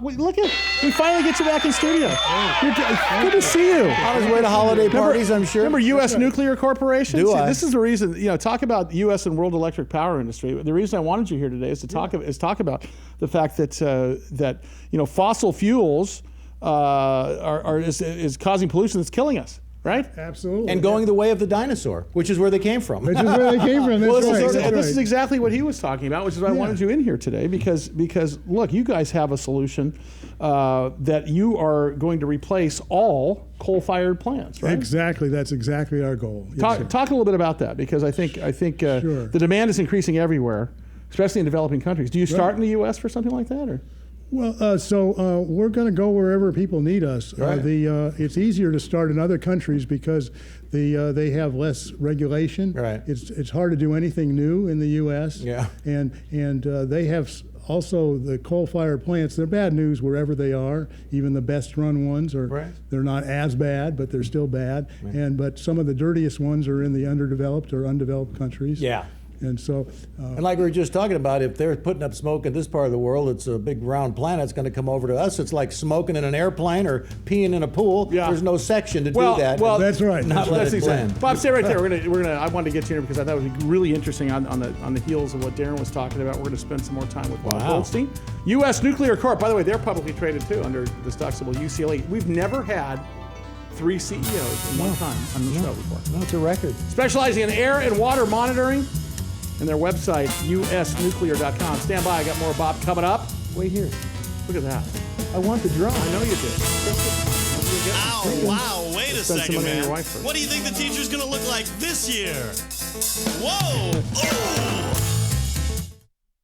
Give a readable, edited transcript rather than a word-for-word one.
Look at, we finally get you back in studio. Good to see you. On his way to holiday parties, I'm sure. Remember U.S. Nuclear Corporation? Do I? This is the reason, talk about U.S. and world electric power industry. The reason I wanted you here today is to talk about the fact that fossil fuels is causing pollution that's killing us. Right? Absolutely. And going the way of the dinosaur, which is where they came from. Which is where they came from. That's right. This is exactly what he was talking about, which is why I wanted you in here today, because look, you guys have a solution that you are going to replace all coal-fired plants, right? Exactly. That's exactly our goal. Yes, Talk a little bit about that, because I think Sure. the demand is increasing everywhere, especially in developing countries. Do you start in the U.S. for something like that, or? Well, so we're going to go wherever people need us. Right. It's easier to start in other countries because they have less regulation. Right. It's hard to do anything new in the U.S. Yeah. And they have also the coal-fired plants. They're bad news wherever they are. Even the best-run ones they're not as bad, but they're still bad. Right. But some of the dirtiest ones are in the underdeveloped or undeveloped countries. Yeah. And so, and like we were just talking about, if they're putting up smoke in this part of the world, it's a big round planet. It's going to come over to us. It's like smoking in an airplane or peeing in a pool. Yeah. There's no section to do that. Well, that's right. That's exactly. Bob, stay right there. We're gonna. I wanted to get you here because I thought it would be really interesting on the heels of what Darren was talking about. We're going to spend some more time with Bob Goldstein, U.S. Nuclear Corp. By the way, they're publicly traded too under the stock symbol UCLE. We've never had 3 CEOs in one time on the show before. No, it's a record. Specializing in air and water monitoring. And their website, usnuclear.com. Stand by, I got more Bob coming up. Wait here. Look at that. I want the drum. I know you did. Ow, wow, wait a second, man. What do you think the teacher's gonna look like this year? Whoa! Oh!